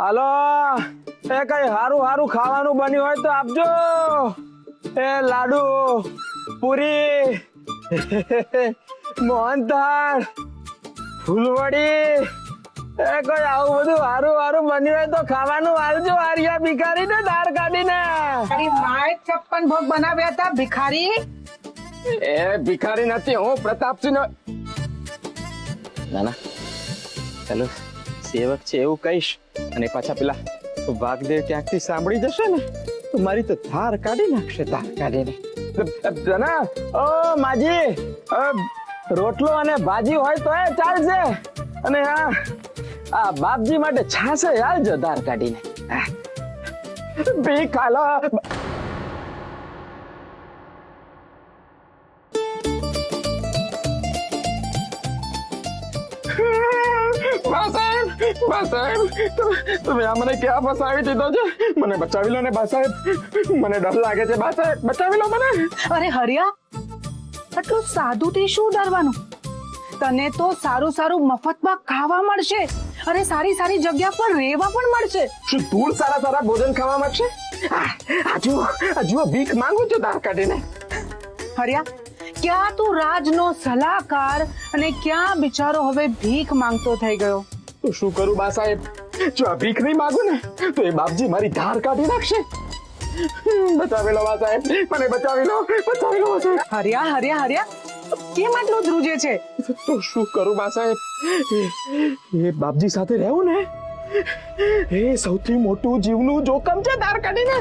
હાલો, એ કઈ હારું હારું ખાવાનું બન્યું હોય તો આપજો. એ લાડુ, પૂરી, મોહનથાળ, ફૂલવડી, એ કોઈ આવું બધું હારું હારું બન્યું હોય તો ખાવાનું આલજો. આર્યા ભિખારી ને દાર કાઢીને. તારી માએ 56 ભોગ બનાવ્યા હતા ભિખારી. એ ભિખારી નથી, હું પ્રતાપસિંહ નો નાના ચાલો સેવક છે એવું કહીશ, અને પાછા પેલા વાઘદેવ ક્યાંકથી સાંભળી જશે ને તો મારી તો ધાર કાઢી નાખશે. ધાર કાઢીને ના, ઓ માજી, રોટલો અને ભાજી હોય તો એ ચાલશે, અને આ બાપજી માટે છાશે હાલજો ધાર કાઢીને. ભીખ હાલો. તમે આ મને ક્યાં ફસાવી દીધો છે? મને બચાવી લો ને બા સાહેબ, મને ડર લાગે છે. બા સાહેબ બચાવી લો મને. અરે હરિયા, આટલું સાદું થી શું ડરવાનું? તને તો સારું સારું મફતમાં ખાવા મળશે, અરે સારી સારી જગ્યા પર રહેવા પણ મળશે. શું તું સારા સારા ભોજન ખાવા માંગશે? હજુ ભીખ માંગુ છું ધાર કાઢીને. હરિયા, ક્યાં તું રાજનો સલાહકાર અને ક્યાં બિચારો હવે ભીખ માંગતો થઈ ગયો? તો શું કરું બા સાહેબ? જો આ ભીખ નહીં માંગુ ને તો એ બાપજી મારી ધાર કાઢી નાખશે. બચાવી લો બા સાહેબ, મને બચાવી લો, બચાવી લો બા સાહેબ. હરિયા હરિયા હરિયા, કેમ આટલું ધ્રુજે છે? તો શું કરું બા સાહેબ? એ બાપજી સાથે રહેવું ને એ સૌથી મોટું જીવનું જોખમ છે ધાર કાઢીને.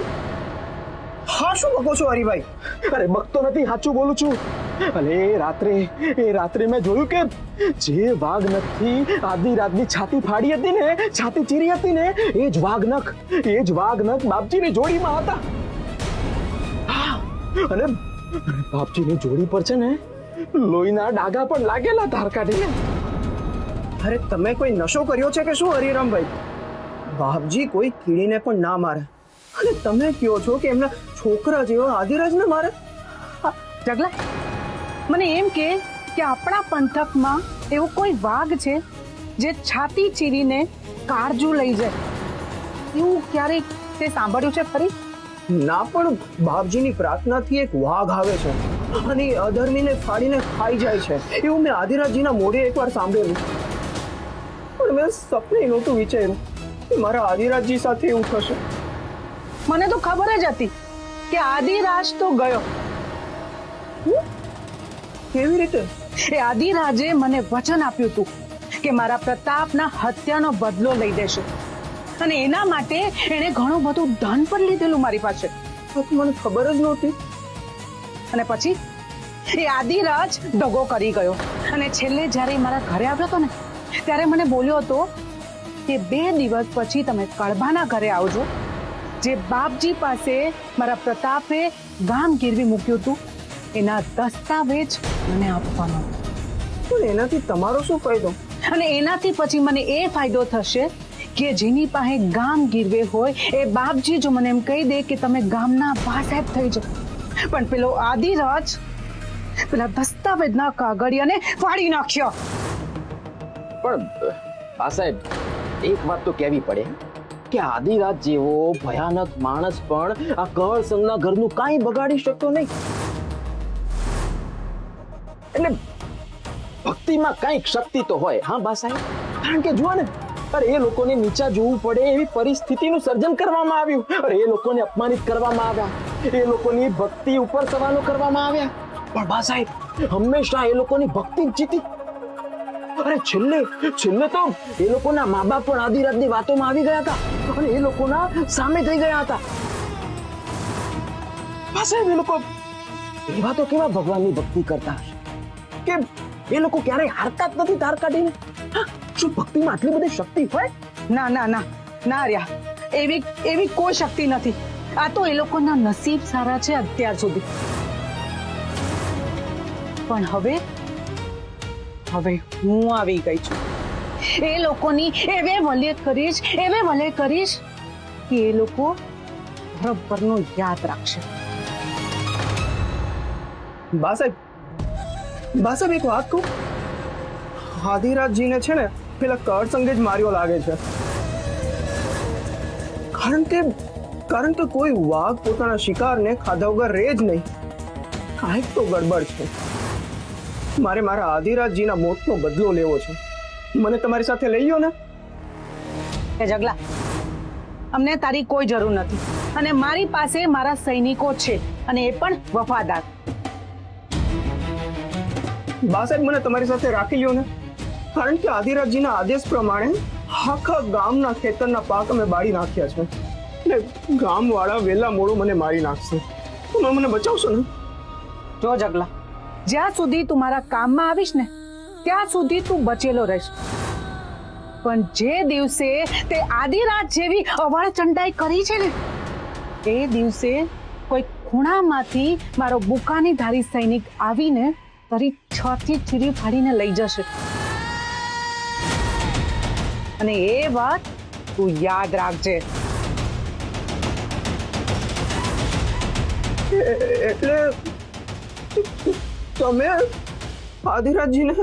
હા, શું બકો છો હરિભાઈ? અરે બકતો નથી, સાચું બોલું છું. અને એ રાત્રે મેં જોયું કે જે વાઘ નખથી આધી રાતની છાતી ફાડી હતી ને, છાતી ચીરી હતી ને, એ જ વાઘ નખ બાપજીની જોડીમાં હતા. અને બાપજીની જોડી પર છે ને લોહીના ડાઘા પણ લાગેલા ધાર કાઢીને. અરે તમે કોઈ નશો કર્યો છે કે શું હરિરામભાઈ? બાપજી કોઈ કીડીને પણ ના મારે, અને તમે કહો છો કે એમના છોકરા જેવા આદિરાજને મારે? જગલા, મને એમ કે આપણા પંથકમાં એવો કોઈ વાઘ છે જે છાતી ચીરીને કાળજુ લઈ જાય, એવું ક્યારેક તે સાંભળ્યું છે ખરી? ના, પણ બાપજીની પ્રાર્થનાથી એક વાઘ આવે છે અને એ અધર્મીને ફાડીને ખાઈ જાય છે, એવું મેં આદિરાજજીના મોઢે એકવાર સાંભળેલું. પણ મેં સપને નહોતું વિચાર્યું કે મારા આદિરાજજી સાથે એવું થશે. મને તો ખબર જ હતી કે આદિરાજ તો ગયો. કેવી રીતે? એ આદિરાજે મને વચન આપ્યું હતું કે મારા પ્રતાપના હત્યાનો બદલો લઈ દેશે, અને એના માટે એણે ઘણું બધું ધન પણ લીધેલું મારી પાસે. મને ખબર જ નહોતી. અને પછી એ આદિરાજ દગો કરી ગયો, અને છેલ્લે જ્યારે મારા ઘરે આવ્યો હતો ને ત્યારે મને બોલ્યો હતો કે 2 દિવસ પછી તમે કળભાના ઘરે આવજો. જે બાપજી પાસે મારા પ્રતાપે ગામ ગીરવી મૂક્યું હતું એના દસ્તાવેજ મને આપવાનો. પણ એનાથી તમારો શું ફાયદો? અને એનાથી પછી મને એ ફાયદો થશે કે જેની પાસે ગામ ગીરવે હોય એ બાપજી જો મને એમ કહી દે કે તમે ગામના બા સાહેબ થઈ જાઓ, પણ પેલો આદિરાજ પેલા દસ્તાવેજના કાગળિયાને ફાડી નાખ્યો. પણ બા સાહેબ એક વાત તો કહેવી પડે કે આદિરાજ જેવો ભયાનક માણસ પણ આ કવળ સંઘના ઘરનું કાંઈ બગાડી શકતો નહીં. એટલે ભક્તિમાં કંઈક શક્તિ તો હોય. હા બા સાહેબ, કારણ કે જુઓ ને, અરે એ લોકોને નીચા જોવું પડે એવી પરિસ્થિતિનું સર્જન કરવામાં આવ્યું. અરે એ લોકોને અપમાનિત કરવામાં આવ્યા, એ લોકોની ભક્તિ ઉપર સવાલો કરવામાં આવ્યા, પણ બા સાહેબ હંમેશા એ લોકોની ભક્તિ જીતી. અરે છેલ્લે તો એ લોકોના મા બાપ પણ આદિરાજની વાતોમાં આવી ગયા હતા અને એ લોકોના સામે થઈ ગયા હતા. બા સાહેબ એ લોકો એવા તો કેવા ભગવાનની ભક્તિ કરતા હશે કે એ લોકો ક્યારેય હારતા જ નથી ધાર કાઢીને. શું ભક્તિમાં આટલી બધી શક્તિ હોય? ના ના ના ના રહ્યા, એવી કોઈ શક્તિ નથી. આ તો એ લોકોના નસીબ સારા છે અત્યાર સુધી. પણ હવે હું આવી ગઈ છું. એ લોકોની એવે ભલે કરીશ કે એ લોકો બરાબરનું યાદ રાખશે. બા સાહેબ એક વાત કહું? આદિરાજજીને છે ને પેલા કળ સંગે જ માર્યો લાગે છે. કારણ કે કોઈ વાઘ પોતાના શિકારને ખાધા વગર રહે જ નહીં. કાંઈક તો ગડબડ છે. મારે મારા આદિરાજજીના મોતનો બદલો લેવો છે. મને તમારી સાથે લઈ ગયો ને? એ જગલા, અમને તારી કોઈ જરૂર નથી અને મારી પાસે મારા સૈનિકો છે અને એ પણ વફાદાર. બા સાહેબ, મને તમારી સાથે રાખી લ્યો ને, કારણ કે આદિરાજજીના આદેશ પ્રમાણે આખા ગામના ખેતરના પાક અમે બાળી નાખ્યા છે ને ગામવાળા વેલા મોડું મને મારી નાખશે. તમે મને બચાવશો ને? જો જગલા, જ્યાં સુધી તું મારા કામમાં આવીશ ને ત્યાં સુધી તું બચેલો રહીશ, પણ જે દિવસે તે આદિરાજ જેવી અવાળ ચંડાઈ કરી છે ને એ દિવસે કોઈ ખૂણામાંથી મારો બુકાની ધારી સૈનિક આવીને તારી છથી ચીરી ફાડીને લઈ જશે. અને એ વાત તું યાદ રાખજે. એટલે તમે આદિરાજજીને